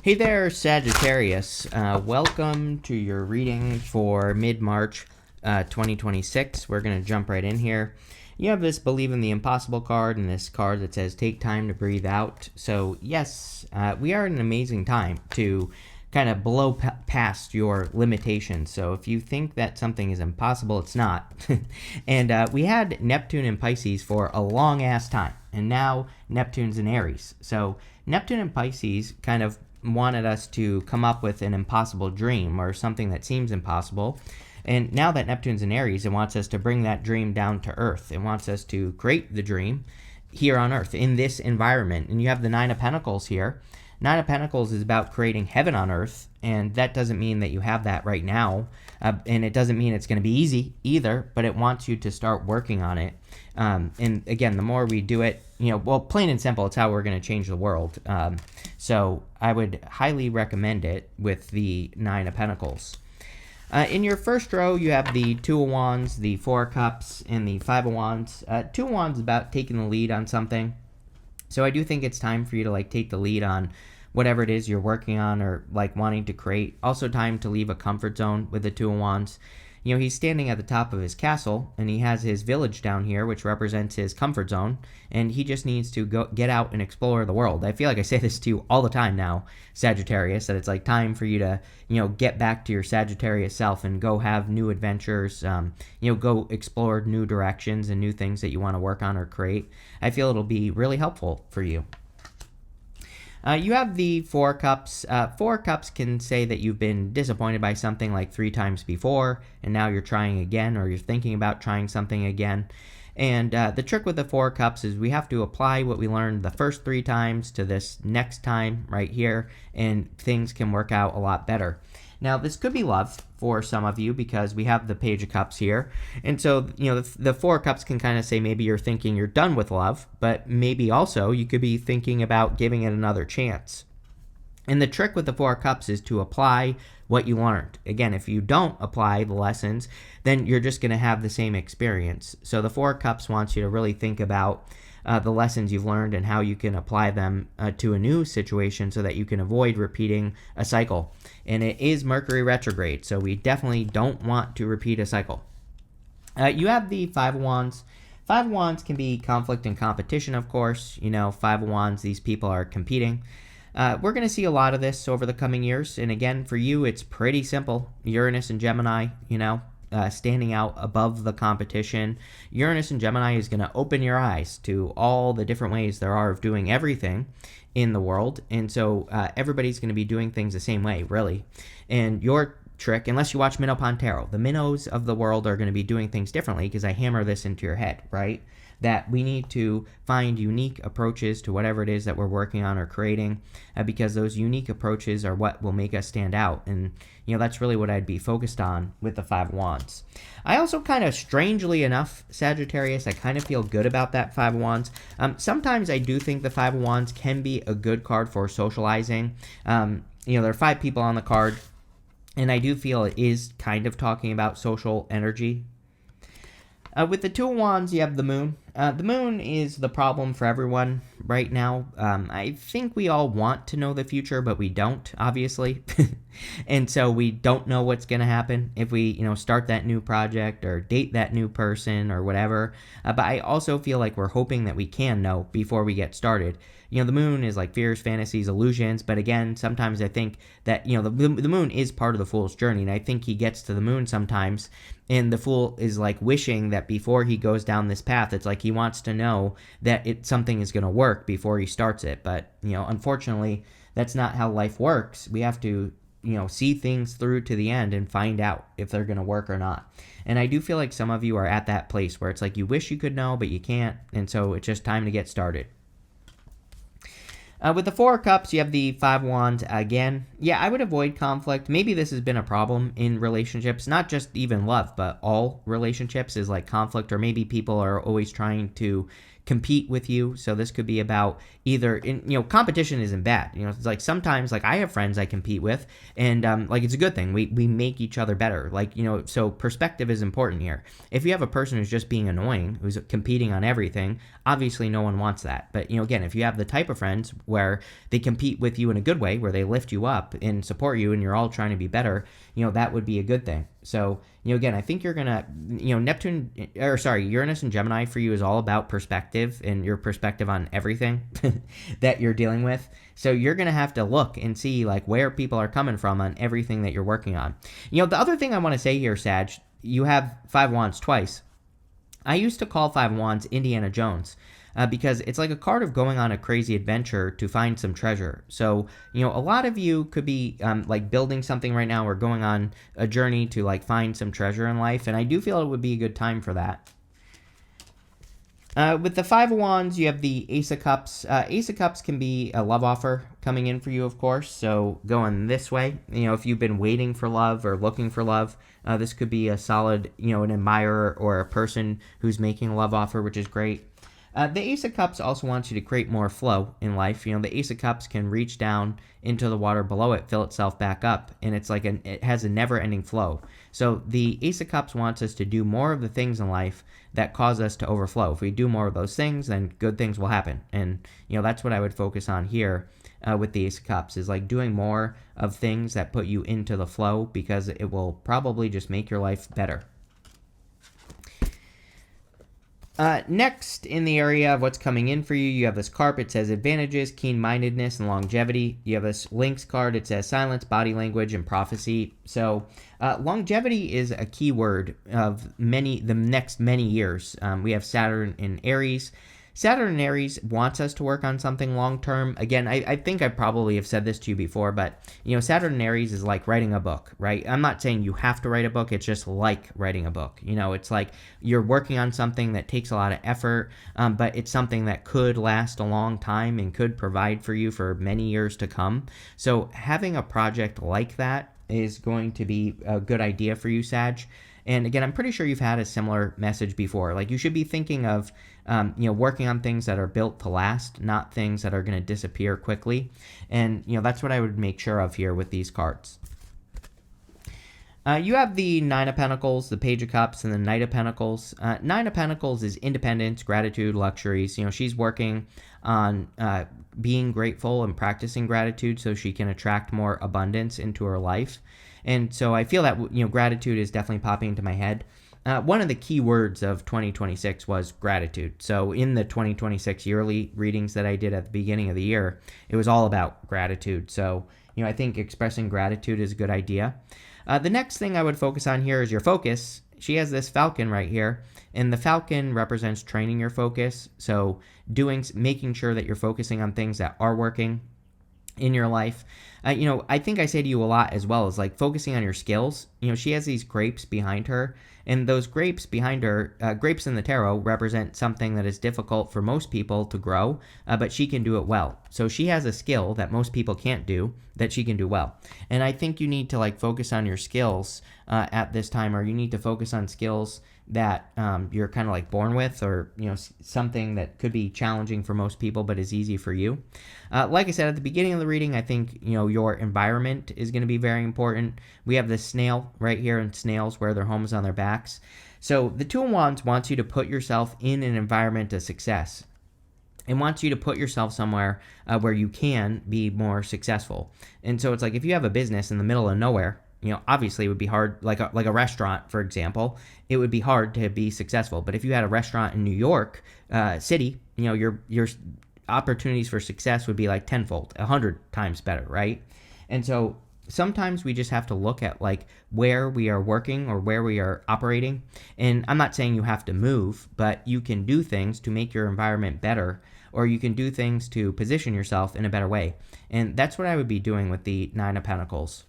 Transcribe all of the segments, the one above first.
Hey there, Sagittarius. Welcome to your reading for mid-March 2026. We're going to jump right in here. You have this Believe in the Impossible card and this card that says take time to breathe out. So yes, we are in an amazing time to kind of blow past your limitations. So if you think that something is impossible, it's not. And we had Neptune in Pisces for a long ass time, and now Neptune's in Aries. So Neptune in Pisces kind of wanted us to come up with an impossible dream or something that seems impossible. And now that Neptune's in Aries, it wants us to bring that dream down to Earth. It wants us to create the dream here on Earth in this environment. And you have the Nine of Pentacles here. Nine of Pentacles is about creating heaven on Earth, and that doesn't mean that you have that right now, and it doesn't mean it's going to be easy either, but it wants you to start working on it. And again, the more we do it, well, plain and simple, it's how we're going to change the world. So I would highly recommend it with the Nine of Pentacles. In your first row, you have the Two of Wands, the Four of Cups, and the Five of Wands. Two of Wands is about taking the lead on something. So I do think it's time for you to take the lead on whatever it is you're working on or wanting to create. Also time to leave a comfort zone with the Two of Wands. He's standing at the top of his castle, and he has his village down here, which represents his comfort zone, and he just needs to get out and explore the world. I feel like I say this to you all the time now, Sagittarius, that it's time for you to, get back to your Sagittarius self and go have new adventures, go explore new directions and new things that you want to work on or create. I feel it'll be really helpful for you. You have the Four Cups. Four Cups can say that you've been disappointed by something 3 times before, and now you're trying again, or you're thinking about trying something again. And the trick with the Four Cups is we have to apply what we learned the first 3 times to this next time right here, and things can work out a lot better. Now, this could be love for some of you because we have the Page of Cups here. And so, the Four Cups can kind of say maybe you're thinking you're done with love, but maybe also you could be thinking about giving it another chance. And the trick with the Four Cups is to apply what you learned. Again, if you don't apply the lessons, then you're just going to have the same experience. So the Four Cups wants you to really think about the lessons you've learned and how you can apply them to a new situation so that you can avoid repeating a cycle. And it is Mercury retrograde, so we definitely don't want to repeat a cycle. You have the Five of Wands. Five of Wands can be conflict and competition, of course. Five of Wands, these people are competing. We're going to see a lot of this over the coming years. And again, for you, it's pretty simple. Uranus and Gemini, standing out above the competition. Uranus and Gemini is going to open your eyes to all the different ways there are of doing everything in the world. And so everybody's going to be doing things the same way, really. And your trick, unless you watch Minnow, the Minnows of the world are going to be doing things differently because I hammer this into your head, right? That we need to find unique approaches to whatever it is that we're working on or creating because those unique approaches are what will make us stand out. And, that's really what I'd be focused on with the Five of Wands. I also kind of, strangely enough, Sagittarius, I kind of feel good about that Five of Wands. Sometimes I do think the Five of Wands can be a good card for socializing. There are 5 people on the card, and I do feel it is kind of talking about social energy. With the Two of Wands, you have the Moon. The Moon is the problem for everyone right now. I think we all want to know the future, but we don't, obviously. And so we don't know what's going to happen if we, start that new project or date that new person or whatever. But I also feel like we're hoping that we can know before we get started. The Moon is fears, fantasies, illusions. But again, sometimes I think that, the Moon is part of the Fool's journey. And I think he gets to the Moon sometimes. And the Fool is wishing that before he goes down this path, it's he wants to know that something is going to work before he starts it. But, unfortunately, that's not how life works. We have to, see things through to the end and find out if they're going to work or not. And I do feel like some of you are at that place where it's you wish you could know, but you can't. And so it's just time to get started. With the Four of Cups, you have the Five of Wands again. Yeah, I would avoid conflict. Maybe this has been a problem in relationships, not just even love, but all relationships is conflict, or maybe people are always trying to compete with you. So this could be about either, competition isn't bad. It's like sometimes, like I have friends I compete with, and like it's a good thing. We make each other better. Like, so perspective is important here. If you have a person who's just being annoying, who's competing on everything, obviously no one wants that. But, again, if you have the type of friends where they compete with you in a good way, where they lift you up and support you and you're all trying to be better, that would be a good thing. So, again, I think you're going to, Uranus and Gemini for you is all about perspective and your perspective on everything that you're dealing with. So you're going to have to look and see like where people are coming from on everything that you're working on. The other thing I want to say here, Sag, you have 5 Wands twice. I used to call 5 Wands Indiana Jones. Because it's like a card of going on a crazy adventure to find some treasure. So, a lot of you could be like building something right now or going on a journey to like find some treasure in life. And I do feel it would be a good time for that. With the 5 of Wands, you have the Ace of Cups. Ace of Cups can be a love offer coming in for you, of course. So going this way, if you've been waiting for love or looking for love, this could be a solid, an admirer or a person who's making a love offer, which is great. The Ace of Cups also wants you to create more flow in life. The Ace of Cups can reach down into the water below it, fill itself back up, and it's like it has a never-ending flow. So the Ace of Cups wants us to do more of the things in life that cause us to overflow. If we do more of those things, then good things will happen. And, that's what I would focus on here with the Ace of Cups, is like doing more of things that put you into the flow, because it will probably just make your life better. Next, in the area of what's coming in for you, you have this carp. It says advantages, keen-mindedness, and longevity. You have this links card. It says silence, body language, and prophecy. So longevity is a key word of the next many years. We have Saturn in Aries. Saturn in Aries wants us to work on something long-term. Again, I think I probably have said this to you before, but, Saturn in Aries is like writing a book, right? I'm not saying you have to write a book. It's just like writing a book. It's like you're working on something that takes a lot of effort, but it's something that could last a long time and could provide for you for many years to come. So having a project like that is going to be a good idea for you, Sag. And again, I'm pretty sure you've had a similar message before. Like, you should be thinking of, working on things that are built to last, not things that are going to disappear quickly. And, that's what I would make sure of here with these cards. You have the 9 of Pentacles, the Page of Cups, and the Knight of Pentacles. 9 of Pentacles is independence, gratitude, luxuries. She's working on being grateful and practicing gratitude so she can attract more abundance into her life. And so I feel that, gratitude is definitely popping into my head. One of the key words of 2026 was gratitude. So in the 2026 yearly readings that I did at the beginning of the year, it was all about gratitude. So, I think expressing gratitude is a good idea. The next thing I would focus on here is your focus. She has this falcon right here, and the falcon represents training your focus. So making sure that you're focusing on things that are working in your life. I think I say to you a lot as well, is like focusing on your skills. She has these grapes behind her, and those grapes behind her, grapes in the tarot represent something that is difficult for most people to grow, but she can do it well. So she has a skill that most people can't do that she can do well. And I think you need to like focus on your skills at this time, or you need to focus on skills that you're kind of like born with, or something that could be challenging for most people but is easy for you. Like I said at the beginning of the reading, I think your environment is going to be very important. We have this snail right here, and snails wear their homes on their backs. So the 2 of Wands wants you to put yourself in an environment of success. It wants you to put yourself somewhere where you can be more successful. And so it's like, if you have a business in the middle of nowhere, obviously it would be hard, like a restaurant, for example, it would be hard to be successful. But if you had a restaurant in New York City, your opportunities for success would be like tenfold, 100 times better, right? And so sometimes we just have to look at like where we are working or where we are operating. And I'm not saying you have to move, but you can do things to make your environment better, or you can do things to position yourself in a better way. And that's what I would be doing with the 9 of Pentacles.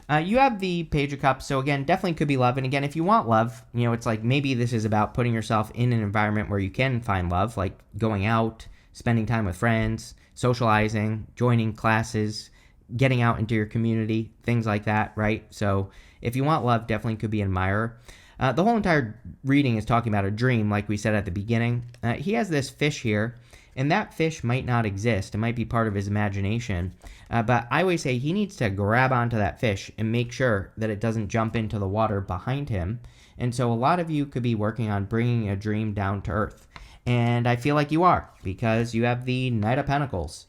You have the Page of Cups, so again, definitely could be love. And again, if you want love, it's like maybe this is about putting yourself in an environment where you can find love, like going out, spending time with friends, socializing, joining classes, getting out into your community, things like that, right? So if you want love, definitely could be an admirer. The whole entire reading is talking about a dream, like we said at the beginning. He has this fish here, and that fish might not exist. It might be part of his imagination. But I always say he needs to grab onto that fish and make sure that it doesn't jump into the water behind him. And so a lot of you could be working on bringing a dream down to earth. And I feel like you are, because you have the Knight of Pentacles.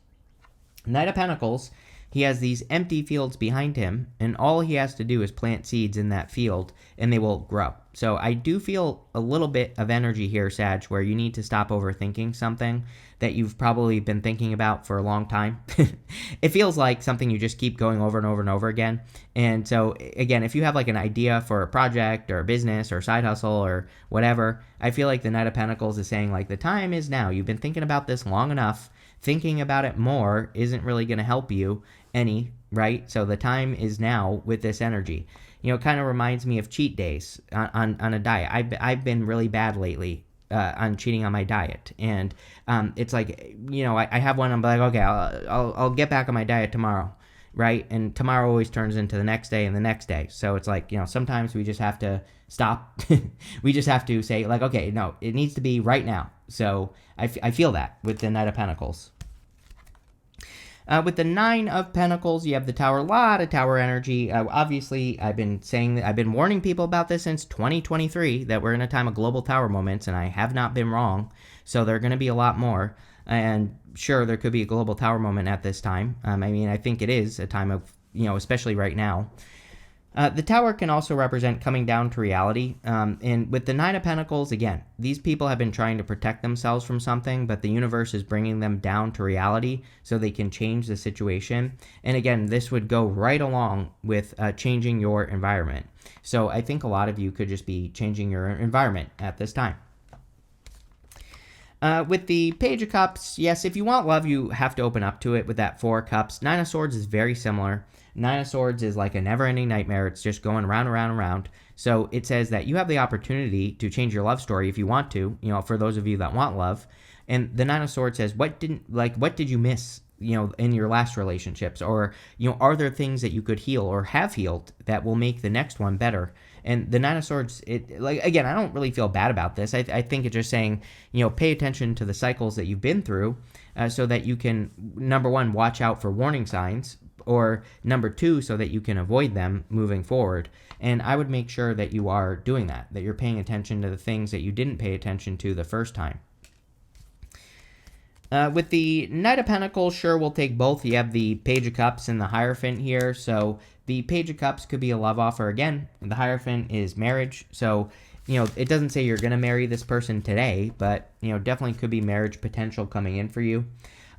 Knight of Pentacles, he has these empty fields behind him, and all he has to do is plant seeds in that field, and they will grow. So I do feel a little bit of energy here, Sag, where you need to stop overthinking something that you've probably been thinking about for a long time. It feels like something you just keep going over and over and over again. And so, again, if you have like an idea for a project or a business or side hustle or whatever, I feel like the Knight of Pentacles is saying, like, the time is now. You've been thinking about this long enough. Thinking about it more isn't really going to help you any, right? So the time is now with this energy. You know, it kind of reminds me of cheat days on a diet. I've been really bad lately on cheating on my diet, and it's like, you know, I have one. I'm like, okay, I'll get back on my diet tomorrow, right? And tomorrow always turns into the next day and the next day. So it's like, you know, sometimes we just have to stop. We just have to say, like, okay, no, it needs to be right now. So I feel that with the Knight of Pentacles. With the Nine of Pentacles, you have the Tower. A lot of Tower energy. Obviously, I've been warning people about this since 2023, that we're in a time of global Tower moments, and I have not been wrong. So there are going to be a lot more. And sure, there could be a global Tower moment at this time. I mean, I think it is a time of, you know, especially right now. The Tower can also represent coming down to reality. And with the Nine of Pentacles, again, these people have been trying to protect themselves from something, but the universe is bringing them down to reality so they can change the situation. And again, this would go right along with changing your environment. So I think a lot of you could just be changing your environment at this time. With the Page of Cups, yes, if you want love, you have to open up to it with that Four of Cups. Nine of Swords is very similar. Nine of Swords is like a never-ending nightmare. It's just going around and around and around. So it says that you have the opportunity to change your love story if you want to, you know, for those of you that want love. And the Nine of Swords says, what did you miss, you know, in your last relationships? Or, you know, are there things that you could heal or have healed that will make the next one better? And the Nine of Swords, like, again, I don't really feel bad about this. I think it's just saying, you know, pay attention to the cycles that you've been through so that you can, number one, watch out for warning signs, or number two, so that you can avoid them moving forward. And I would make sure that you are doing that you're paying attention to the things that you didn't pay attention to the first time. With the Knight of Pentacles, sure, we'll take both. You have the Page of Cups and the Hierophant here. So the Page of Cups could be a love offer again. The Hierophant is marriage. So, you know, it doesn't say you're going to marry this person today, but, you know, definitely could be marriage potential coming in for you.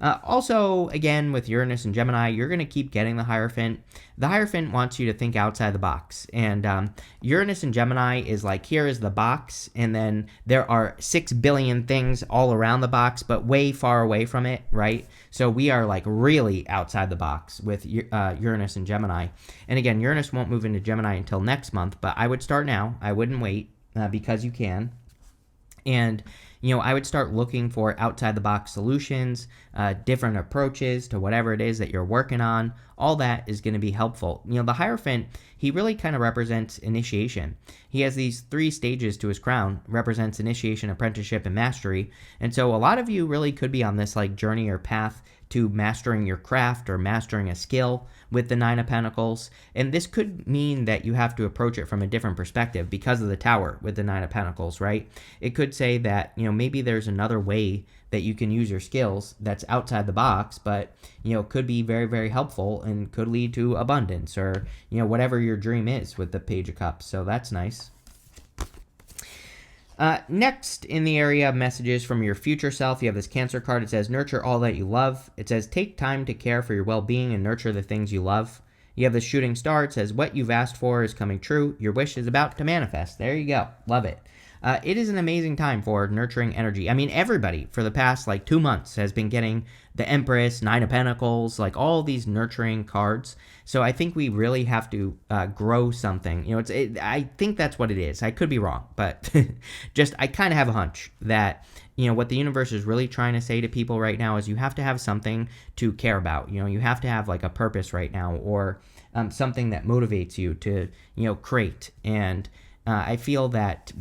Also, again, with Uranus and Gemini, you're going to keep getting the Hierophant. The Hierophant wants you to think outside the box. And Uranus and Gemini is like, here is the box, and then there are 6 billion things all around the box, but way far away from it, right? So we are like really outside the box with Uranus and Gemini. And again, Uranus won't move into Gemini until next month, but I would start now. I wouldn't wait because you can. And, you know, I would start looking for outside the box solutions, different approaches to whatever it is that you're working on. All that is going to be helpful. You know, the Hierophant, he really kind of represents initiation. He has these 3 stages to his crown, represents initiation, apprenticeship, and mastery. And so a lot of you really could be on this like journey or path to mastering your craft or mastering a skill with the Nine of Pentacles. And this could mean that you have to approach it from a different perspective because of the Tower with the Nine of Pentacles, right? It could say that, you know, maybe there's another way that you can use your skills that's outside the box, but, you know, could be very, very helpful and could lead to abundance or, you know, whatever your dream is with the Page of Cups. So that's nice. Next, in the area of messages from your future self, you have this Cancer card. It says, nurture all that you love. It says, take time to care for your well-being and nurture the things you love. You have the Shooting Star. It says, what you've asked for is coming true. Your wish is about to manifest. There you go. Love it. It is an amazing time for nurturing energy. I mean, everybody for the past like 2 months has been getting the Empress, Nine of Pentacles, like all these nurturing cards. So I think we really have to grow something. You know, I think that's what it is. I could be wrong, but just I kind of have a hunch that, you know, what the universe is really trying to say to people right now is you have to have something to care about. You know, you have to have like a purpose right now or something that motivates you to, you know, create. And I feel that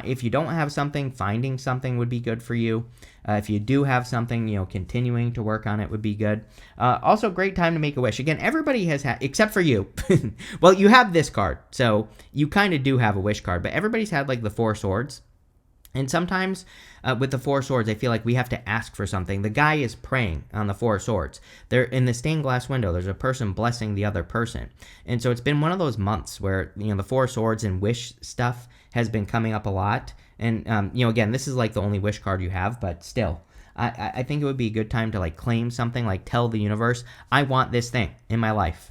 if you don't have something, finding something would be good for you. If you do have something, continuing to work on it would be good. Also, great time to make a wish. Again, everybody has had, except for you. Well, you have this card, so you kind of do have a wish card, but everybody's had like the Four Swords. And sometimes with the Four Swords, I feel like we have to ask for something. The guy is praying on the Four Swords. They're in the stained glass window. There's a person blessing the other person. And so it's been one of those months where, the Four Swords and wish stuff has been coming up a lot. And, again, this is like the only wish card you have, but still. I think it would be a good time to like claim something, like tell the universe, I want this thing in my life.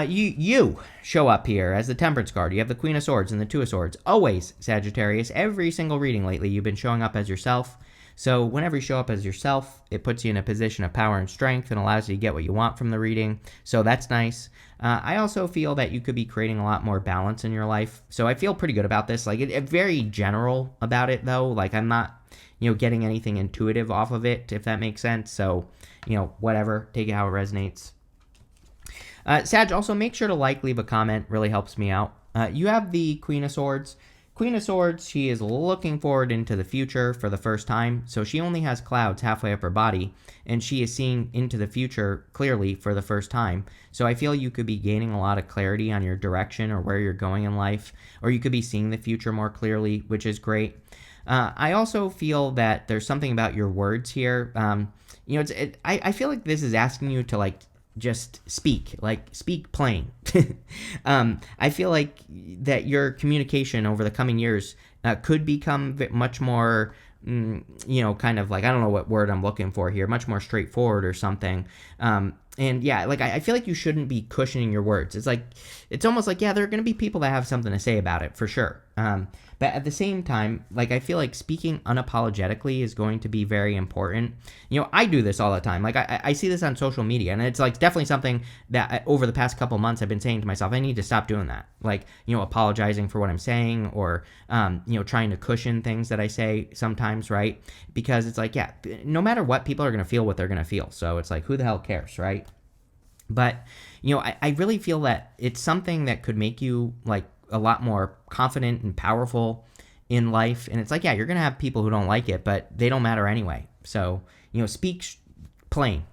You show up here as the Temperance card. You have the Queen of Swords and the Two of Swords. Always, Sagittarius. Every single reading lately, you've been showing up as yourself. So whenever you show up as yourself, it puts you in a position of power and strength and allows you to get what you want from the reading. So that's nice. I also feel that you could be creating a lot more balance in your life. So I feel pretty good about this. Like, it's very general about it, though. Like, I'm not, getting anything intuitive off of it, if that makes sense. So, whatever. Take it how it resonates. Sag, also make sure to leave a comment. Really helps me out. You have the Queen of Swords. Queen of Swords, she is looking forward into the future for the first time. So she only has clouds halfway up her body, and she is seeing into the future clearly for the first time. So I feel you could be gaining a lot of clarity on your direction or where you're going in life, or you could be seeing the future more clearly, which is great. I also feel that there's something about your words here. I feel like this is asking you to just speak plain. I feel like that your communication over the coming years could become much more, kind of like, I don't know what word I'm looking for here, much more straightforward or something. And yeah, I feel like you shouldn't be cushioning your words. It's almost like, yeah, there are going to be people that have something to say about it for sure. But at the same time, I feel like speaking unapologetically is going to be very important. I do this all the time. I see this on social media, and it's definitely something that over the past couple months I've been saying to myself, I need to stop doing that. Apologizing for what I'm saying, or, trying to cushion things that I say sometimes, right? Because it's yeah, no matter what, people are going to feel what they're going to feel. So it's who the hell cares, right? But, I really feel that it's something that could make you a lot more confident and powerful in life. And it's yeah, you're going to have people who don't like it, but they don't matter anyway. So, speak plain.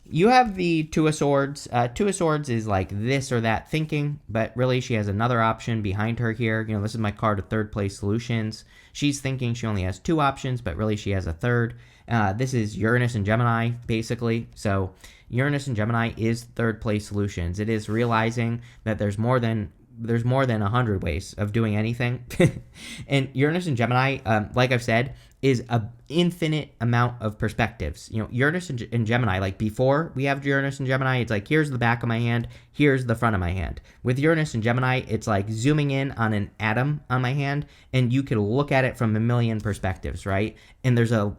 You have the Two of Swords. Two of Swords is this or that thinking, but really she has another option behind her here. This is my card of third place solutions. She's thinking she only has two options, but really she has a third. This is Uranus and Gemini, basically. So Uranus and Gemini is third place solutions. It is realizing that there's more than 100 ways of doing anything. And Uranus and Gemini, like I've said, is an infinite amount of perspectives. Uranus and Gemini, before we have Uranus and Gemini, it's here's the back of my hand, here's the front of my hand. With Uranus and Gemini, it's zooming in on an atom on my hand, and you can look at it from a million perspectives, right? And there's a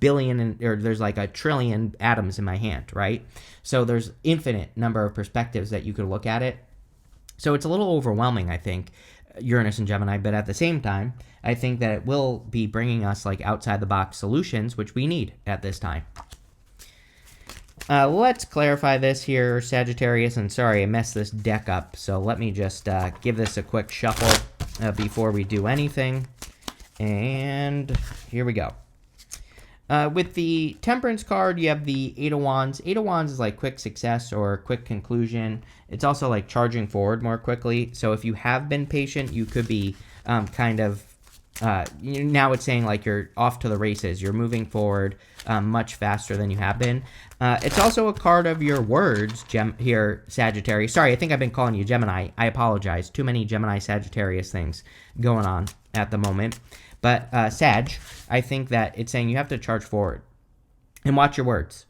billion, or there's a trillion atoms in my hand, right? So there's infinite number of perspectives that you could look at it. So it's a little overwhelming, I think, Uranus and Gemini, but at the same time, I think that it will be bringing us outside-the-box solutions, which we need at this time. Let's clarify this here, Sagittarius, and sorry, I messed this deck up, so let me just give this a quick shuffle before we do anything, and here we go. With the Temperance card, you have the Eight of Wands. Eight of Wands is quick success or quick conclusion. It's also charging forward more quickly. So if you have been patient, you could be now it's saying you're off to the races. You're moving forward much faster than you have been. It's also a card of your words here, Sagittarius. Sorry, I think I've been calling you Gemini. I apologize. Too many Gemini Sagittarius things going on at the moment. But Sag, I think that it's saying you have to charge forward and watch your words.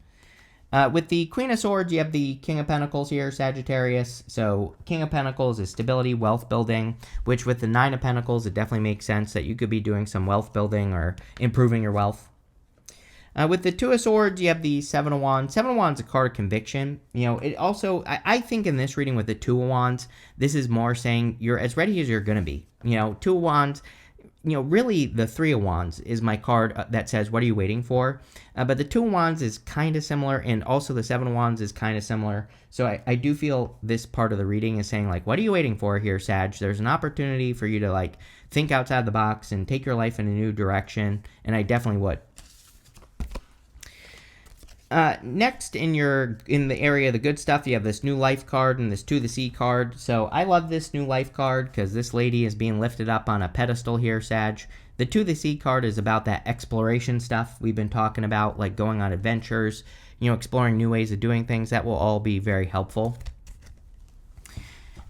With the Queen of Swords, you have the King of Pentacles here, Sagittarius. So King of Pentacles is stability, wealth building, which with the Nine of Pentacles, it definitely makes sense that you could be doing some wealth building or improving your wealth. With the Two of Swords, you have the Seven of Wands. Seven of Wands is a card of conviction. It also, I think in this reading with the Two of Wands, this is more saying you're as ready as you're going to be. Two of Wands, really the Three of Wands is my card that says, what are you waiting for? But the Two of Wands is kind of similar, and also the Seven of Wands is kind of similar. So I do feel this part of the reading is saying, like, what are you waiting for here, Sag? There's an opportunity for you to, like, think outside the box and take your life in a new direction, and I definitely would. Next, in the area of the good stuff, you have this new life card and this To the Sea card. So I love this new life card because this lady is being lifted up on a pedestal here, Sag. The To the Sea card is about that exploration stuff we've been talking about, like going on adventures, exploring new ways of doing things. That will all be very helpful.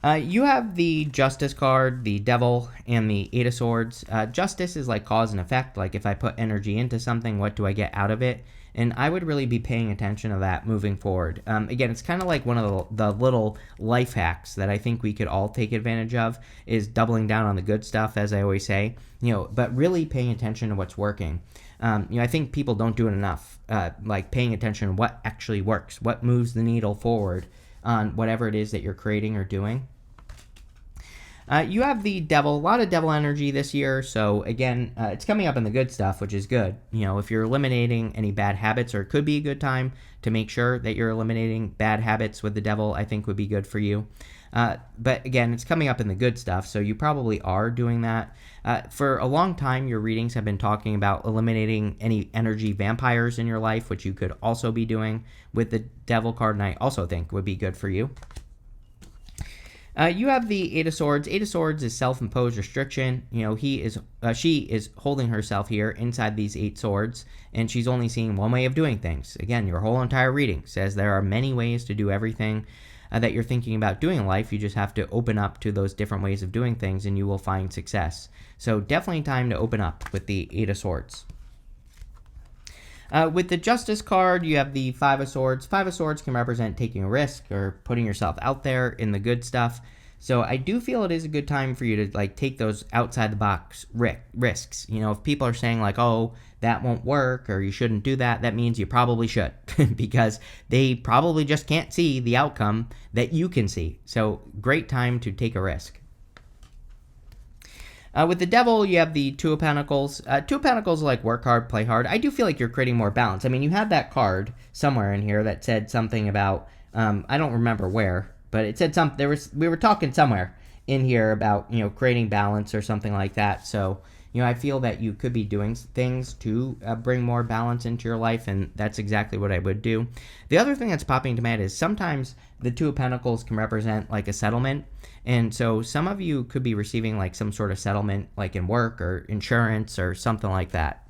You have the Justice card, the Devil, and the Eight of Swords. Justice is like cause and effect. Like if I put energy into something, what do I get out of it? And I would really be paying attention to that moving forward. Again, it's kind of like one of the little life hacks that I think we could all take advantage of is doubling down on the good stuff, as I always say, but really paying attention to what's working. I think people don't do it enough, like paying attention to what actually works, what moves the needle forward on whatever it is that you're creating or doing. You have the Devil, a lot of Devil energy this year, so again, it's coming up in the good stuff, which is good. If you're eliminating any bad habits, or it could be a good time to make sure that you're eliminating bad habits with the Devil, I think would be good for you. But again, it's coming up in the good stuff, so you probably are doing that. For a long time, your readings have been talking about eliminating any energy vampires in your life, which you could also be doing with the Devil card, and I also think would be good for you. You have the Eight of Swords. Eight of Swords is self-imposed restriction. She is holding herself here inside these 8 swords, and she's only seeing one way of doing things. Again, your whole entire reading says there are many ways to do everything that you're thinking about doing in life. You just have to open up to those different ways of doing things, and you will find success. So definitely time to open up with the Eight of Swords. With the Justice card, you have the Five of Swords. Five of Swords can represent taking a risk or putting yourself out there in the good stuff. So I do feel it is a good time for you to take those outside the box risks. If people are saying like, oh, that won't work or you shouldn't do that, that means you probably should because they probably just can't see the outcome that you can see. So great time to take a risk. With the Devil, you have the Two of Pentacles. Two of Pentacles are like work hard, play hard. I do feel like you're creating more balance. I mean, you had that card somewhere in here that said something about, I don't remember where, but it said something, we were talking somewhere in here about, creating balance or something like that. So, I feel that you could be doing things to bring more balance into your life, and that's exactly what I would do. The other thing that's popping into my head is sometimes the Two of Pentacles can represent like a settlement, and so some of you could be receiving like some sort of settlement, like in work or insurance or something like that.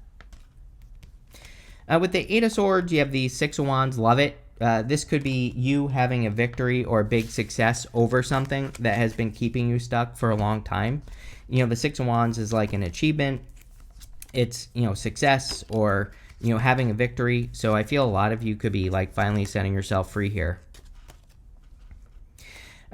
With the Eight of Swords, you have the Six of Wands. Love it. This could be you having a victory or a big success over something that has been keeping you stuck for a long time. The Six of Wands is like an achievement. It's, success or, having a victory. So I feel a lot of you could be like finally setting yourself free here.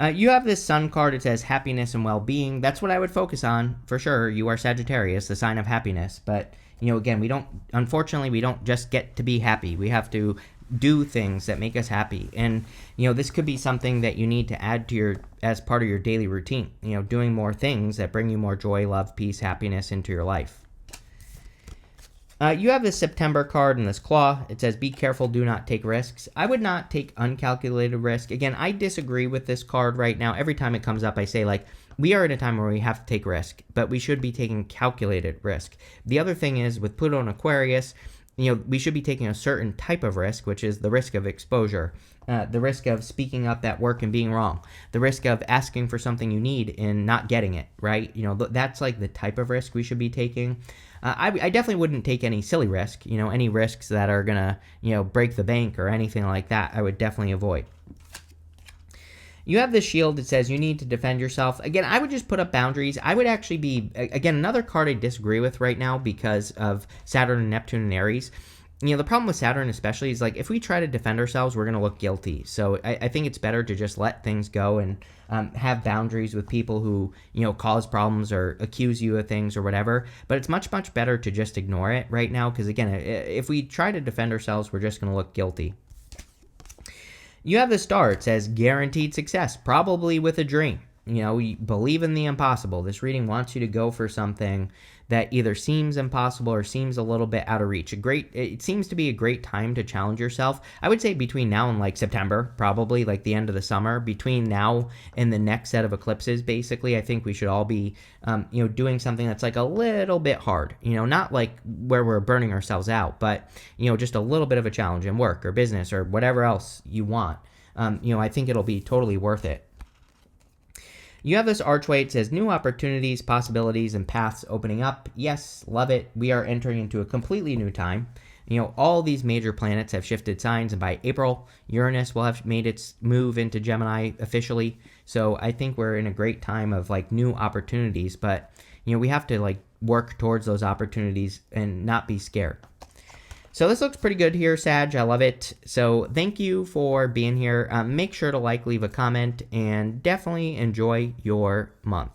You have this Sun card. It says happiness and well-being. That's what I would focus on for sure. You are Sagittarius, the sign of happiness. But, again, unfortunately, we don't just get to be happy. We have to do things that make us happy, and this could be something that you need to add to as part of your daily routine, doing more things that bring you more joy, love, peace, happiness into your life. You have this September card and this claw. It says be careful, do not take risks. I would not take uncalculated risk. Again, I disagree with this card right now. Every time it comes up, I say like, we are at a time where we have to take risk, but we should be taking calculated risk. The other thing is with Pluto and Aquarius, we should be taking a certain type of risk, which is the risk of exposure, the risk of speaking up at work and being wrong, the risk of asking for something you need and not getting it, right? That's like the type of risk we should be taking. I definitely wouldn't take any silly risk, any risks that are going to, break the bank or anything like that, I would definitely avoid. You have the shield that says you need to defend yourself. Again, I would just put up boundaries. I would actually be, again, another card I disagree with right now because of Saturn and Neptune and Aries. The problem with Saturn especially is like if we try to defend ourselves, we're going to look guilty. So I think it's better to just let things go and have boundaries with people who, cause problems or accuse you of things or whatever. But it's much, much better to just ignore it right now because, again, if we try to defend ourselves, we're just going to look guilty. You have the star. It says guaranteed success, probably with a dream. You know, you believe in the impossible. This reading wants you to go for something that either seems impossible or seems a little bit out of reach. It seems to be a great time to challenge yourself. I would say between now and like September, probably like the end of the summer, between now and the next set of eclipses, basically, I think we should all be, doing something that's like a little bit hard, not like where we're burning ourselves out, but, just a little bit of a challenge in work or business or whatever else you want. I think it'll be totally worth it. You have this archway. It says new opportunities, possibilities, and paths opening up. Yes, love it. We are entering into a completely new time. All these major planets have shifted signs, and by April, Uranus will have made its move into Gemini officially. So I think we're in a great time of like new opportunities, but we have to like work towards those opportunities and not be scared. So this looks pretty good here, Sag. I love it. So thank you for being here. Make sure to like, leave a comment, and definitely enjoy your month.